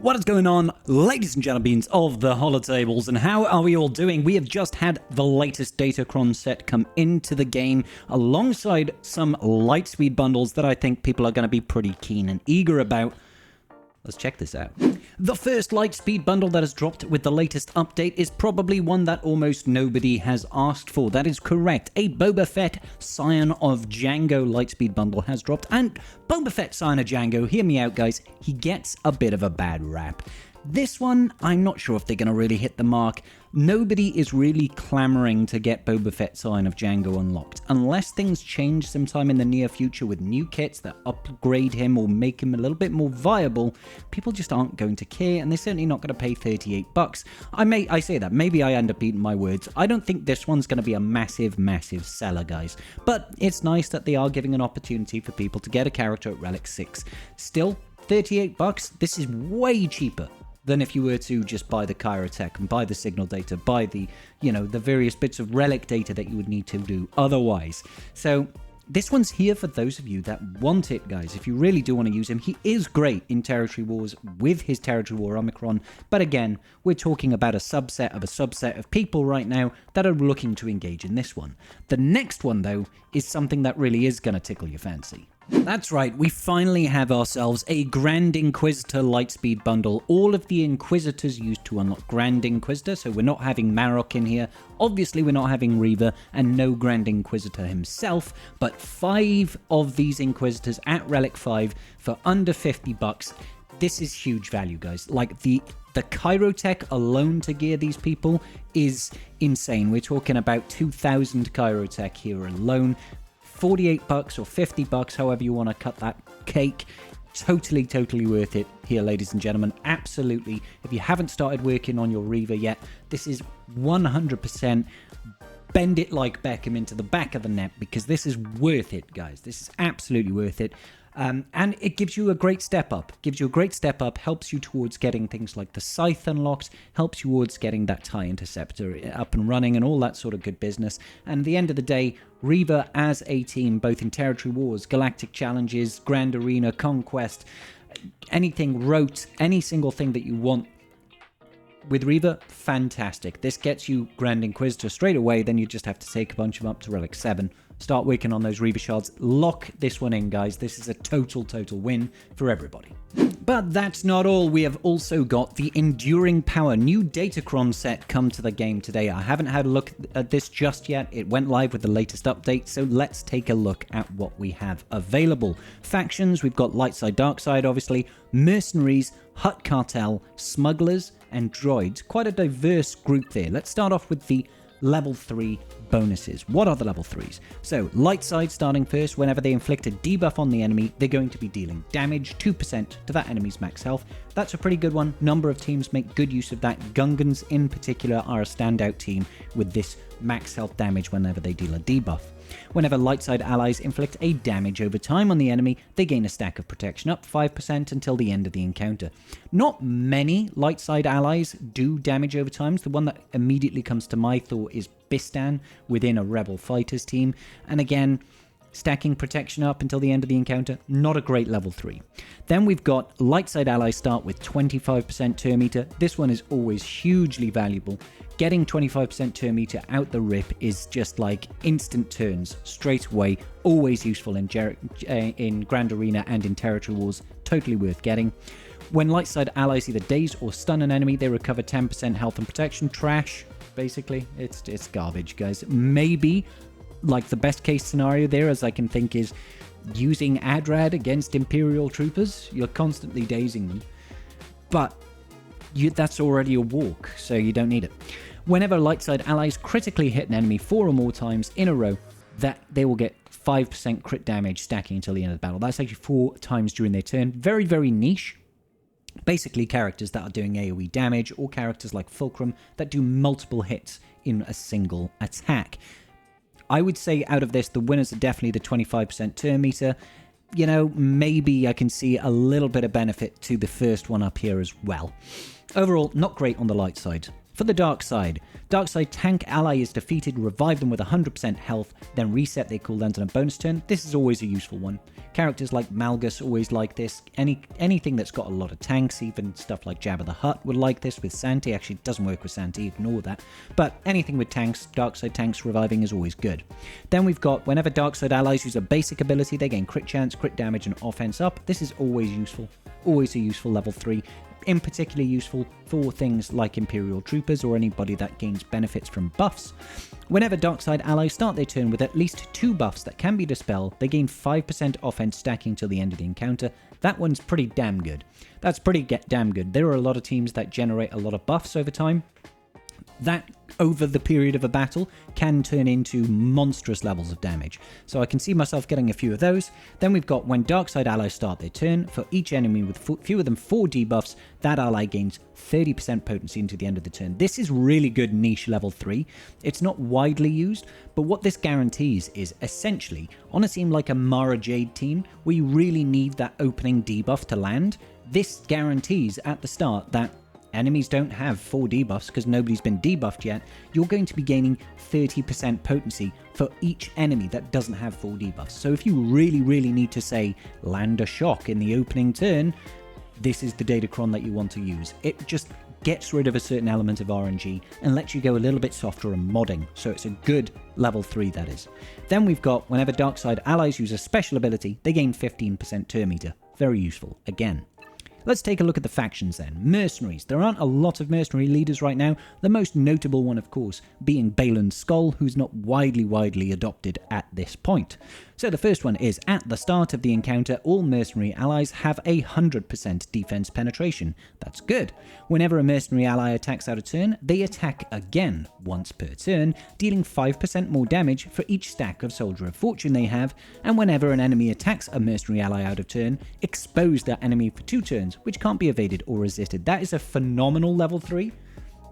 What is going on, ladies and gentlemen of the holotables, and how are we all doing? We have just had the latest datacron set come into the game alongside some Lightspeed bundles that I think people are going to be pretty keen and eager about. Let's check this out. The first Lightspeed bundle that has dropped with the latest update is probably one that almost nobody has asked for. That is correct. A Boba Fett Scion of Django Lightspeed bundle has dropped. And Boba Fett Scion of Django, hear me out guys, he gets a bit of a bad rap. This one, I'm not sure if they're going to really hit the mark. Nobody is really clamoring to get Boba Fett Scion of Django unlocked. Unless things change sometime in the near future with new kits that upgrade him or make him a little bit more viable, people just aren't going to care, and they're certainly not going to pay 38 bucks. I say that, maybe I end up eating my words. I don't think this one's going to be a massive seller, guys. But it's nice that they are giving an opportunity for people to get a character at Relic 6. Still, 38 bucks, this is way cheaper than if you were to just buy the Kyrotech and buy the signal data, buy the, the various bits of relic data that you would need to do otherwise. So this one's here for those of you that want it, guys. If you really do want to use him, he is great in Territory Wars with his Territory War Omicron. But again, we're talking about a subset of people right now that are looking to engage in this one. The next one, though, is something that really is going to tickle your fancy. That's right, we finally have ourselves a Grand Inquisitor Lightspeed bundle. All of the Inquisitors used to unlock Grand Inquisitor, so we're not having Marok in here. Obviously, we're not having Reva, and no Grand Inquisitor himself, but 5 of these Inquisitors at Relic 5 for under 50 bucks. This is huge value, guys. Like, the Kyrotech alone to gear these people is insane. We're talking about 2,000 Kyrotech here alone. 48 bucks or 50 bucks, however you want to cut that cake. Totally worth it here, ladies and gentlemen. Absolutely. If you haven't started working on your Reva yet, this is 100% bend it like Beckham into the back of the net, because this is worth it, guys. This is absolutely worth it. And it gives you a great step up. Helps you towards getting things like the Scythe unlocked, helps you towards getting that TIE Interceptor up and running and all that sort of good business. And at the end of the day, Reva as a team, both in Territory Wars, Galactic Challenges, Grand Arena, Conquest, anything, Rote, any single thing that you want with Reva, fantastic. This gets you Grand Inquisitor straight away, then you just have to take a bunch of them up to Relic 7. Start working on those Reva shards. Lock this one in, guys. This is a total win for everybody. But that's not all. We have also got the Enduring Power new datacron set come to the game today. I haven't had a look at this just yet. It went live with the latest update, so let's take a look at what we have available. Factions, we've got light side, dark side, obviously, mercenaries, Hutt cartel, smugglers, and droids. Quite a diverse group there. Let's start off with the level 3 bonuses. What are the level 3s? So, light side starting first. Whenever they inflict a debuff on the enemy, they're going to be dealing damage 2% to that enemy's max health. That's a pretty good one. Number of teams make good use of that. Gungans in particular are a standout team with this max health damage whenever they deal a debuff. Whenever light side allies inflict a damage over time on the enemy, they gain a stack of protection up 5% until the end of the encounter. Not many light side allies do damage over time. The one that immediately comes to my thought is Bistan within a Rebel Fighters team. And again, stacking protection up until the end of the encounter, not a great level 3. Then we've got light side allies start with 25% turn meter. This one is always hugely valuable. Getting 25% turn meter out the rip is just like instant turns straight away. Always useful in Grand Arena and in Territory Wars. Totally worth getting. When light side allies either daze or stun an enemy, they recover 10% health and protection. Trash, basically. It's garbage, guys. Maybe like the best case scenario there, as I can think, is using Adrad against Imperial troopers. You're constantly dazing them, but that's already a walk, so you don't need it. Whenever light side allies critically hit an enemy 4 or more times in a row, that they will get 5% crit damage stacking until the end of the battle. That's actually 4 times during their turn. Very niche. Basically characters that are doing AoE damage, or characters like Fulcrum that do multiple hits in a single attack. I would say out of this, the winners are definitely the 25% turn meter. Maybe I can see a little bit of benefit to the first one up here as well. Overall, not great on the light side. For the dark side tank ally is defeated, revive them with 100% health, then reset their cooldowns on a bonus turn. This is always a useful one. Characters like Malgus always like this. Anything that's got a lot of tanks, even stuff like Jabba the Hutt would like this with Santi. Actually, it doesn't work with Santi, ignore that. But anything with tanks, dark side tanks reviving is always good. Then we've got whenever dark side allies use a basic ability, they gain crit chance, crit damage, and offense up. This is always useful. Always a useful level 3. In particular useful for things like Imperial Troopers or anybody that gains benefits from buffs. Whenever Darkside allies start their turn with at least 2 buffs that can be dispelled, they gain 5% offense stacking till the end of the encounter. That one's pretty damn good. That's pretty damn good. There are a lot of teams that generate a lot of buffs over time. That, over the period of a battle, can turn into monstrous levels of damage. So I can see myself getting a few of those. Then we've got when Darkside allies start their turn, for each enemy with fewer than 4 debuffs, that ally gains 30% potency into the end of the turn. This is really good niche level 3. It's not widely used, but what this guarantees is essentially, on a team like a Mara Jade team, where you really need that opening debuff to land, this guarantees at the start that enemies don't have 4 debuffs because nobody's been debuffed yet. You're going to be gaining 30% potency for each enemy that doesn't have 4 debuffs. So if you really need to, say, land a shock in the opening turn, this is the datacron that you want to use. It just gets rid of a certain element of RNG and lets you go a little bit softer on modding. So it's a good level 3, that is. Then we've got whenever Darkside allies use a special ability, they gain 15% turn meter. Very useful, again. Let's take a look at the factions then. Mercenaries. There aren't a lot of mercenary leaders right now, the most notable one of course being Balan Skoll, who's not widely adopted at this point. So the first one is, at the start of the encounter, all mercenary allies have 100% defense penetration. That's good. Whenever a mercenary ally attacks out of turn, they attack again, once per turn, dealing 5% more damage for each stack of Soldier of Fortune they have, and whenever an enemy attacks a mercenary ally out of turn, expose that enemy for 2 turns, which can't be evaded or resisted. That is a phenomenal level 3.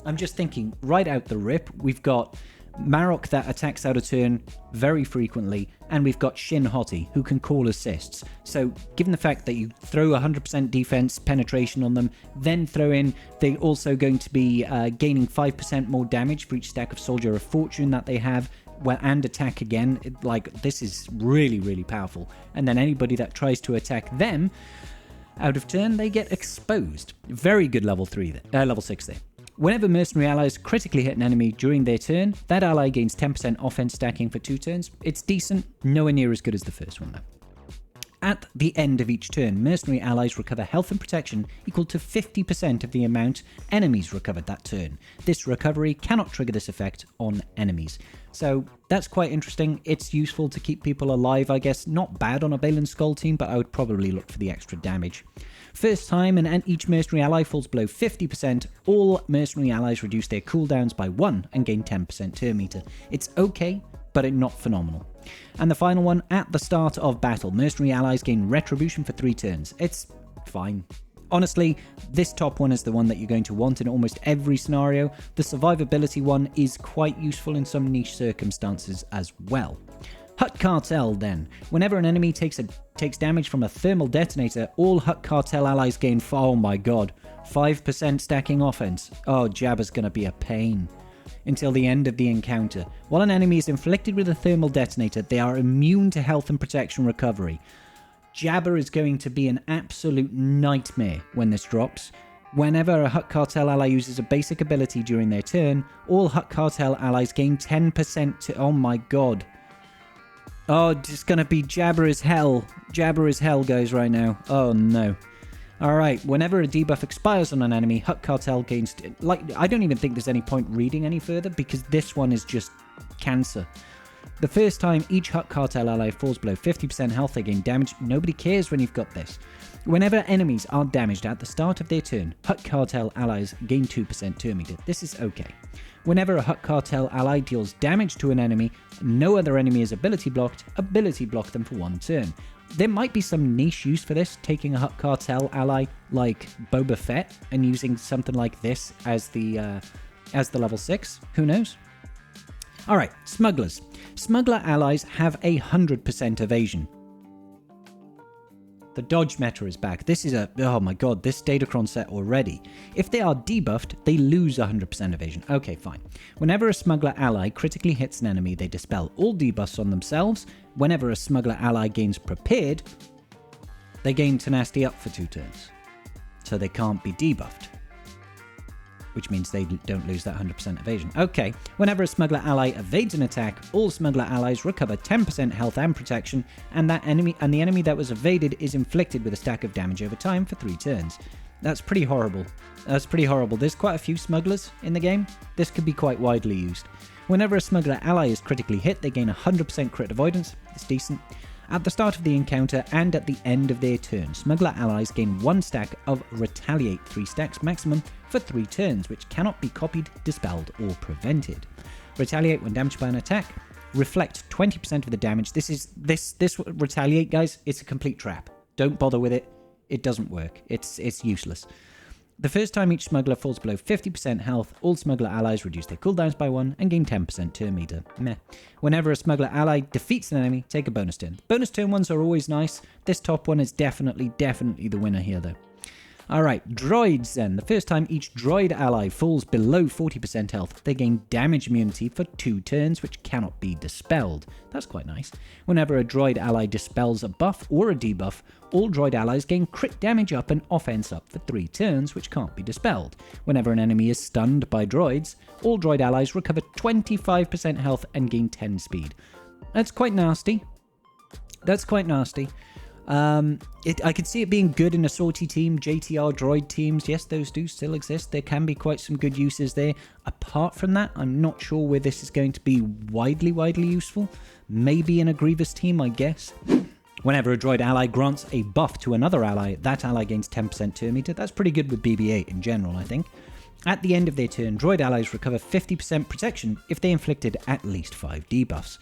I'm just thinking, right out the rip, we've got Marok that attacks out of turn very frequently, and we've got Shin Hoti who can call assists. So given the fact that you throw 100% defense penetration on them, then throw in they're also going to be gaining 5% more damage for each stack of Soldier of Fortune that they have, and attack again, this is really powerful. And then anybody that tries to attack them out of turn, they get exposed. Very good level 6 there. Whenever mercenary allies critically hit an enemy during their turn, that ally gains 10% offense stacking for 2 turns. It's decent, nowhere near as good as the first one though. At the end of each turn, mercenary allies recover health and protection equal to 50% of the amount enemies recovered that turn. This recovery cannot trigger this effect on enemies. So that's quite interesting. It's useful to keep people alive, I guess. Not bad on a Balan Skoll team, but I would probably look for the extra damage. First time and each mercenary ally falls below 50%, all mercenary allies reduce their cooldowns by 1 and gain 10% turn meter. It's okay, but not phenomenal. And the final one, at the start of battle, mercenary allies gain retribution for 3 turns. It's fine. Honestly, this top one is the one that you're going to want in almost every scenario. The survivability one is quite useful in some niche circumstances as well. Hutt Cartel then. Whenever an enemy takes damage from a thermal detonator, all Hutt Cartel allies gain, oh my god, 5% stacking offense. Oh, Jabba's gonna be a pain. Until the end of the encounter. While an enemy is inflicted with a thermal detonator, they are immune to health and protection recovery. Jabba is going to be an absolute nightmare when this drops. Whenever a Hutt Cartel ally uses a basic ability during their turn, all Hutt Cartel allies gain 10% to... Oh my god. Oh, it's gonna be Jabba is hell. Jabba is hell, guys, right now. Oh no. Alright, whenever a debuff expires on an enemy, Hutt Cartel gains... I don't even think there's any point reading any further, because this one is just cancer. The first time each Hutt Cartel ally falls below 50% health, they gain damage. Nobody cares when you've got this. Whenever enemies are damaged at the start of their turn, Hutt Cartel allies gain 2% turn meter. This is okay. Whenever a Hutt Cartel ally deals damage to an enemy, no other enemy is ability block them for 1 turn. There might be some niche use for this, taking a Hutt Cartel ally like Boba Fett and using something like this as the level 6. Who knows? Alright, Smugglers. Smuggler allies have 100% evasion. The dodge meta is back. This is oh my god, this datacron set already. If they are debuffed, they lose 100% evasion. Okay, fine. Whenever a smuggler ally critically hits an enemy, they dispel all debuffs on themselves. Whenever a smuggler ally gains prepared, they gain tenacity up for 2 turns. So they can't be debuffed, which means they don't lose that 100% evasion. Okay, whenever a smuggler ally evades an attack, all smuggler allies recover 10% health and protection, and the enemy that was evaded is inflicted with a stack of damage over time for 3 turns. That's pretty horrible. That's pretty horrible. There's quite a few smugglers in the game. This could be quite widely used. Whenever a smuggler ally is critically hit, they gain 100% crit avoidance. It's decent. At the start of the encounter and at the end of their turn, smuggler allies gain 1 stack of Retaliate, 3 stacks maximum, for 3 turns, which cannot be copied, dispelled, or prevented. Retaliate when damaged by an attack. Reflect 20% of the damage. This Retaliate, guys, it's a complete trap. Don't bother with it. It doesn't work. It's useless. The first time each smuggler falls below 50% health, all smuggler allies reduce their cooldowns by 1 and gain 10% turn meter. Meh. Whenever a smuggler ally defeats an enemy, take a bonus turn. Bonus turn ones are always nice. This top one is definitely the winner here, though. Alright, droids then. The first time each droid ally falls below 40% health, they gain damage immunity for 2 turns, which cannot be dispelled. That's quite nice. Whenever a droid ally dispels a buff or a debuff, all droid allies gain crit damage up and offense up for 3 turns, which can't be dispelled. Whenever an enemy is stunned by droids, all droid allies recover 25% health and gain 10 speed. That's quite nasty. That's quite nasty. I could see it being good in a sortie team, JTR droid teams. Yes, those do still exist. There can be quite some good uses there. Apart from that, I'm not sure where this is going to be widely useful. Maybe in a Grievous team, I guess. Whenever a droid ally grants a buff to another ally, that ally gains 10% turn meter. That's pretty good with BB-8 in general, I think. At the end of their turn, droid allies recover 50% protection if they inflicted at least 5 debuffs.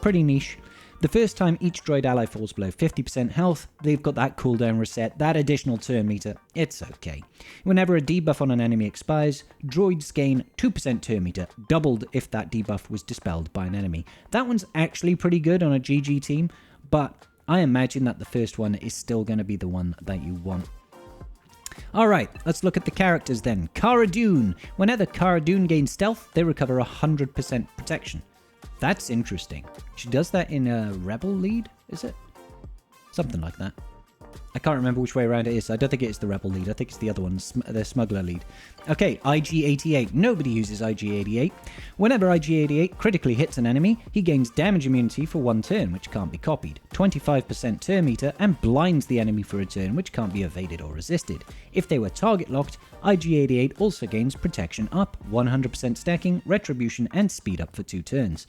Pretty niche. The first time each droid ally falls below 50% health, they've got that cooldown reset, that additional turn meter. It's okay. Whenever a debuff on an enemy expires, droids gain 2% turn meter, doubled if that debuff was dispelled by an enemy. That one's actually pretty good on a GG team, but I imagine that the first one is still going to be the one that you want. Alright, let's look at the characters then. Cara Dune. Whenever Cara Dune gains stealth, they recover 100% protection. That's interesting. She does that in a Rebel lead, is it? Something like that. I can't remember which way around it is. I don't think it is the Rebel lead. I think it's the other one, the Smuggler lead. Okay, IG-88. Nobody uses IG-88. Whenever IG-88 critically hits an enemy, he gains damage immunity for 1 turn, which can't be copied, 25% turn meter, and blinds the enemy for a turn, which can't be evaded or resisted. If they were target locked, IG-88 also gains protection up, 100% stacking, retribution, and speed up for 2 turns.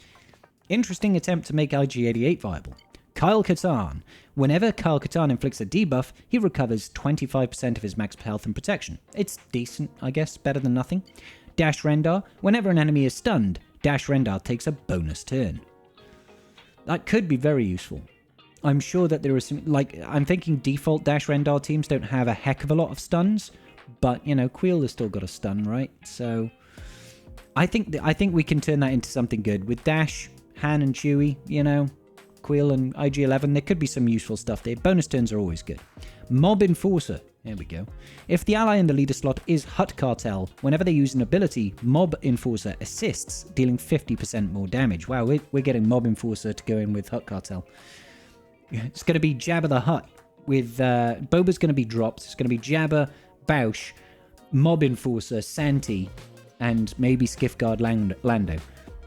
Interesting attempt to make IG-88 viable. Kyle Katarn. Whenever Kyle Katarn inflicts a debuff, he recovers 25% of his max health and protection. It's decent, I guess, better than nothing. Dash Rendar. Whenever an enemy is stunned, Dash Rendar takes a bonus turn. That could be very useful. I'm sure that there is some, I'm thinking default Dash Rendar teams don't have a heck of a lot of stuns, but, you know, Queel has still got a stun, right? So, I think we can turn that into something good. With Dash, Han and Chewie, you know, Queel and IG-11, there could be some useful stuff there. Bonus turns are always good. Mob Enforcer. There we go. If the ally in the leader slot is Hutt Cartel, whenever they use an ability, Mob Enforcer assists, dealing 50% more damage. Wow, we're getting Mob Enforcer to go in with Hutt Cartel. It's going to be Jabba the Hutt. With Boba's going to be dropped. It's going to be Jabba, Bausch, Mob Enforcer, Santi, and maybe Skiffguard Lando.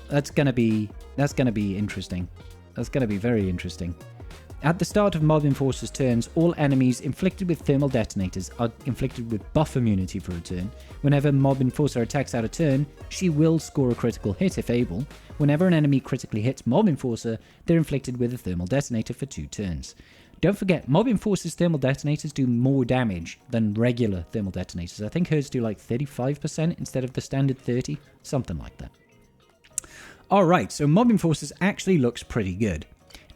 That's going to be interesting. That's going to be very interesting. At the start of Mob Enforcer's turns, all enemies inflicted with thermal detonators are inflicted with buff immunity for a turn. Whenever Mob Enforcer attacks out a turn, she will score a critical hit if able. Whenever an enemy critically hits Mob Enforcer, they're inflicted with a thermal detonator for 2 turns. Don't forget, Mob Enforcer's thermal detonators do more damage than regular thermal detonators. I think hers do like 35% instead of the standard 30, something like that. Alright, so Mob Enforcers actually looks pretty good.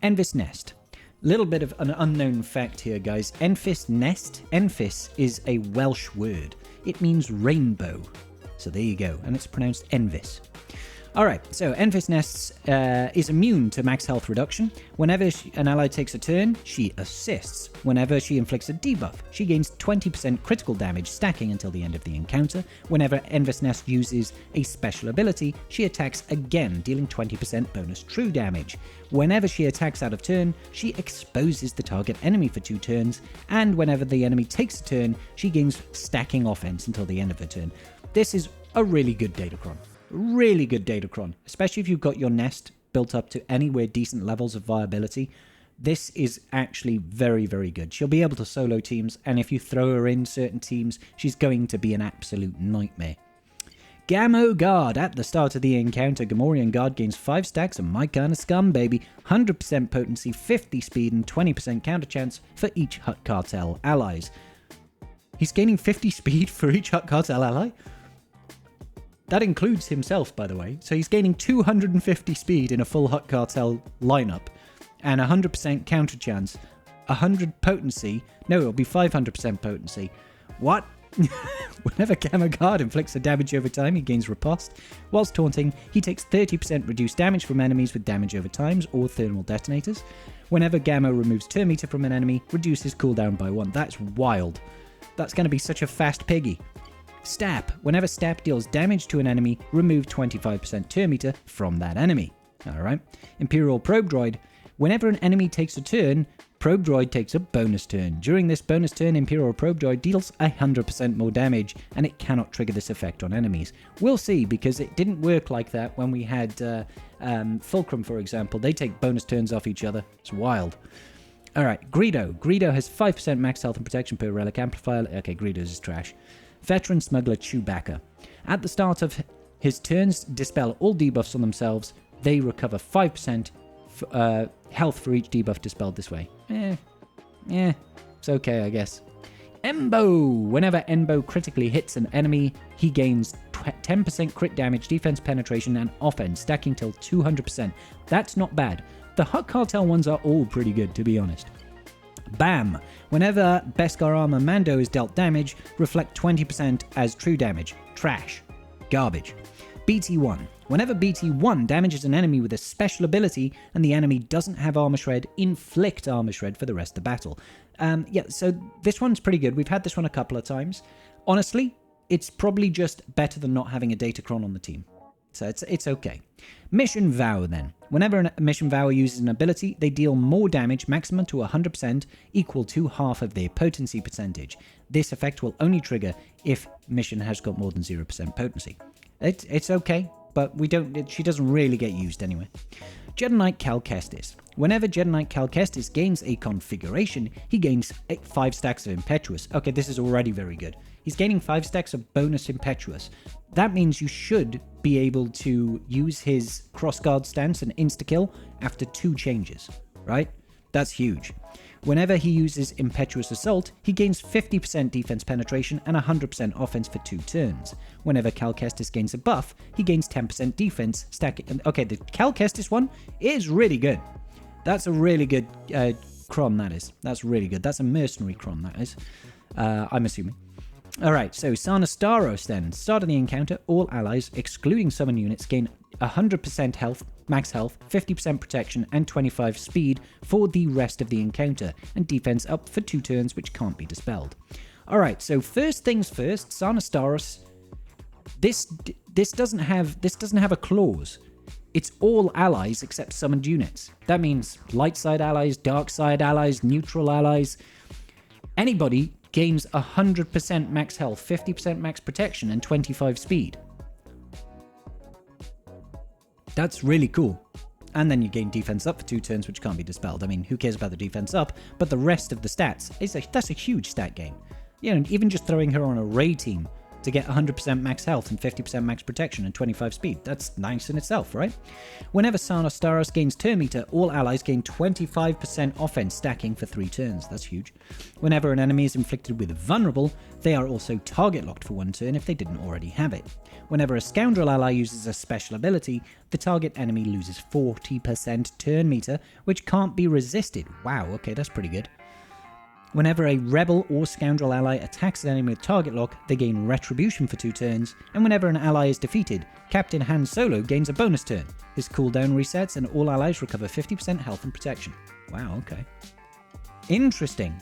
Enfys Nest. Little bit of an unknown fact here, guys. Enfys Nest. Enfys is a Welsh word. It means rainbow. So there you go, and it's pronounced Enfys. Alright, so Enfys Nest is immune to max health reduction. Whenever an ally takes a turn, she assists. Whenever she inflicts a debuff, she gains 20% critical damage stacking until the end of the encounter. Whenever Enfys Nest uses a special ability, she attacks again, dealing 20% bonus true damage. Whenever she attacks out of turn, she exposes the target enemy for 2 turns, and whenever the enemy takes a turn, she gains stacking offense until the end of her turn. This is a really good datacron. Really good datacron, especially if you've got your nest built up to anywhere decent levels of viability. This is actually very, very good. She'll be able to solo teams, and if you throw her in certain teams, she's going to be an absolute nightmare. Gamo Guard. At the start of the encounter, Gamorrean Guard gains 5 stacks of my kind of scum, baby. 100% potency, 50 speed, and 20% counter chance for each Hutt cartel allies. He's gaining 50 speed for each Hutt cartel ally? That includes himself, by the way. So he's gaining 250 speed in a full Hutt cartel lineup, and 100% counter chance, 100 potency. No, it'll be 500% potency. What? Whenever Gamo Guard inflicts a damage over time, he gains riposte. Whilst taunting, he takes 30% reduced damage from enemies with damage over times or thermal detonators. Whenever Gamo removes turn meter from an enemy, reduces cooldown by 1. That's wild. That's going to be such a fast piggy. Stap. Whenever Stap deals damage to an enemy, remove 25% turn meter from that enemy. Alright. Imperial Probe Droid. Whenever an enemy takes a turn, Probe Droid takes a bonus turn. During this bonus turn, Imperial Probe Droid deals 100% more damage, and it cannot trigger this effect on enemies. We'll see, because it didn't work like that when we had Fulcrum, for example. They take bonus turns off each other. It's wild. Alright, Greedo. Greedo has 5% max health and protection per relic amplifier. Okay, Greedo's is trash. Veteran Smuggler Chewbacca. At the start of his turns, dispel all debuffs on themselves. They recover 5% health for each debuff dispelled this way. It's okay, I guess. Embo! Whenever Embo critically hits an enemy, he gains 10% crit damage, defense penetration, and offense, stacking till 200%. That's not bad. The Hutt Cartel ones are all pretty good, to be honest. Bam! Whenever Beskar Armor Mando is dealt damage, reflect 20% as true damage. Trash. Garbage. BT1. Whenever BT1 damages an enemy with a special ability and the enemy doesn't have Armor Shred, inflict Armor Shred for the rest of the battle. Yeah, so this one's pretty good. We've had this one a couple of times. Honestly, it's probably just better than not having a datacron on the team. So it's okay. Mission Vow, then. Whenever a Mission Vow uses an ability, they deal more damage, maximum to 100%, equal to half of their potency percentage. This effect will only trigger if Mission has got more than 0% potency. It's okay, but she doesn't really get used anyway. Jedi Knight Cal Kestis. Whenever Jedi Knight Cal Kestis gains a configuration, he gains 5 stacks of Impetuous. Okay, this is already very good. He's gaining 5 stacks of bonus Impetuous. That means you should be able to use his crossguard stance and insta-kill after 2 changes, right? That's huge. Whenever he uses Impetuous Assault, he gains 50% defense penetration and 100% offense for 2 turns. Whenever Cal Kestis gains a buff, he gains 10% defense, stacking. Okay, the Cal Kestis one is really good. That's a really good cron, that is. That's really good. That's a mercenary cron, that is. I'm assuming. Alright, so Sana Staros then. Start of the encounter, all allies, excluding summon units, gain 100% health, max health, 50% protection, and 25 speed for the rest of the encounter, and defense up for 2 turns, which can't be dispelled. Alright, so first things first, Sana Staros. This doesn't have a clause. It's all allies except summoned units. That means light side allies, dark side allies, neutral allies. Anybody gains 100% max health, 50% max protection, and 25 speed. That's really cool. And then you gain defense up for 2 turns, which can't be dispelled. I mean, who cares about the defense up? But the rest of the stats, that's a huge stat gain. You know, even just throwing her on a Ray team to get 100% max health and 50% max protection and 25 speed. That's nice in itself, right? Whenever Sana Staros gains turn meter, all allies gain 25% offense stacking for 3 turns. That's huge. Whenever an enemy is inflicted with vulnerable, they are also target locked for 1 turn if they didn't already have it. Whenever a scoundrel ally uses a special ability, the target enemy loses 40% turn meter, which can't be resisted. Wow, okay, that's pretty good. Whenever a rebel or scoundrel ally attacks an enemy with target lock, they gain retribution for 2 turns, and whenever an ally is defeated, Captain Han Solo gains a bonus turn. His cooldown resets and all allies recover 50% health and protection. Wow, okay. Interesting.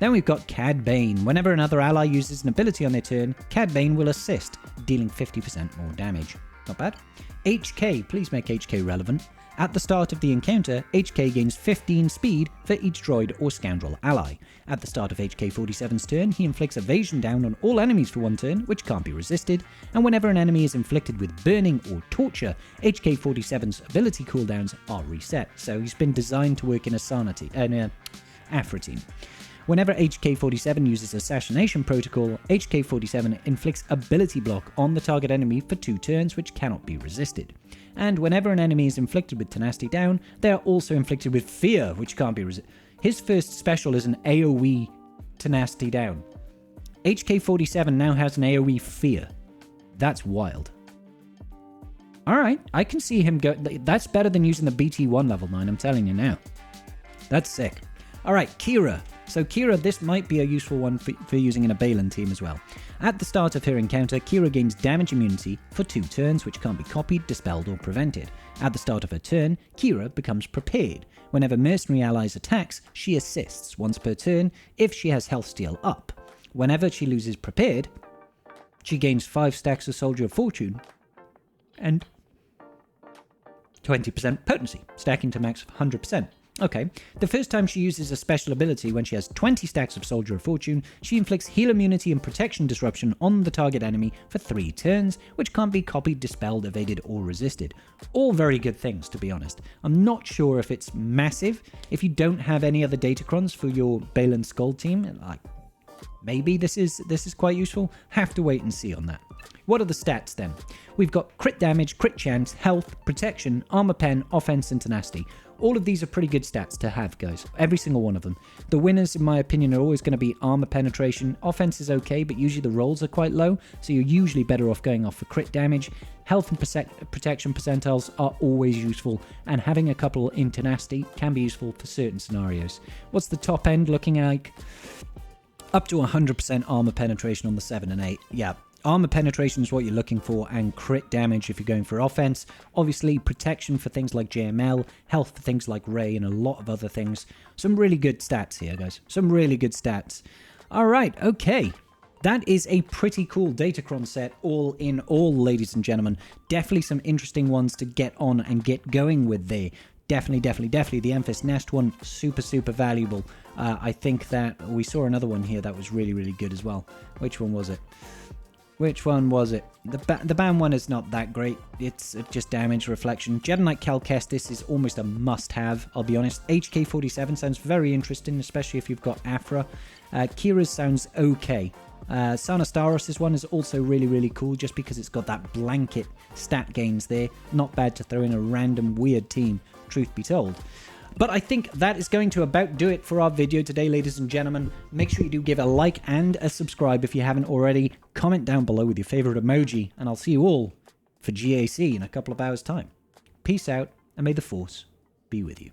Then we've got Cad Bane. Whenever another ally uses an ability on their turn, Cad Bane will assist, dealing 50% more damage. Not bad. HK, please make HK relevant. At the start of the encounter, HK gains 15 speed for each droid or scoundrel ally. At the start of HK-47's turn, he inflicts evasion down on all enemies for 1 turn, which can't be resisted, and whenever an enemy is inflicted with burning or torture, HK-47's ability cooldowns are reset, so he's been designed to work in a Afra team. Whenever HK-47 uses Assassination Protocol, HK-47 inflicts ability block on the target enemy for 2 turns, which cannot be resisted. And whenever an enemy is inflicted with Tenacity Down, they are also inflicted with Fear, which can't be resisted. His first special is an AoE Tenacity Down. HK-47 now has an AoE Fear. That's wild. Alright, I can see him go... That's better than using the BT1 level 9, I'm telling you now. That's sick. Alright, Kira. So Kira, this might be a useful one for using in a Balin team as well. At the start of her encounter, Kira gains damage immunity for 2 turns, which can't be copied, dispelled, or prevented. At the start of her turn, Kira becomes prepared. Whenever Mercenary allies attacks, she assists once per turn if she has health steal up. Whenever she loses prepared, she gains 5 stacks of Soldier of Fortune and 20% potency, stacking to max 100%. Okay, the first time she uses a special ability when she has 20 stacks of Soldier of Fortune, she inflicts heal immunity and protection disruption on the target enemy for 3 turns, which can't be copied, dispelled, evaded, or resisted. All very good things, to be honest. I'm not sure if it's massive. If you don't have any other datacrons for your Balin Skull team, like, maybe this is quite useful. Have to wait and see on that. What are the stats then? We've got crit damage, crit chance, health, protection, armor pen, offense, and tenacity. All of these are pretty good stats to have, guys. Every single one of them. The winners, in my opinion, are always going to be armor penetration. Offense is okay, but usually the rolls are quite low, so you're usually better off going off for crit damage. Health and protection percentiles are always useful, and having a couple in tenacity can be useful for certain scenarios. What's the top end looking like? Up to 100% armor penetration on the 7 and 8. Yeah. Armor penetration is what you're looking for, and crit damage if you're going for offense. Obviously, protection for things like JML, health for things like Ray, and a lot of other things. Some really good stats here, guys. Some really good stats. Alright, okay. That is a pretty cool datacron set, all in all, ladies and gentlemen. Definitely some interesting ones to get on and get going with there. Definitely. The Emphas Nest one, super valuable. I think that we saw another one here that was really good as well. Which one was it? The BAM one is not that great. It's just damage reflection. Jedi Knight Cal Kestis is almost a must-have, I'll be honest. HK-47 sounds very interesting, especially if you've got Afra. Kira's sounds okay. Sanastaros' one is also really cool, just because it's got that blanket stat gains there. Not bad to throw in a random weird team, truth be told. But I think that is going to about do it for our video today, ladies and gentlemen. Make sure you do give a like and a subscribe if you haven't already. Comment down below with your favorite emoji, and I'll see you all for GAC in a couple of hours' time. Peace out, and may the Force be with you.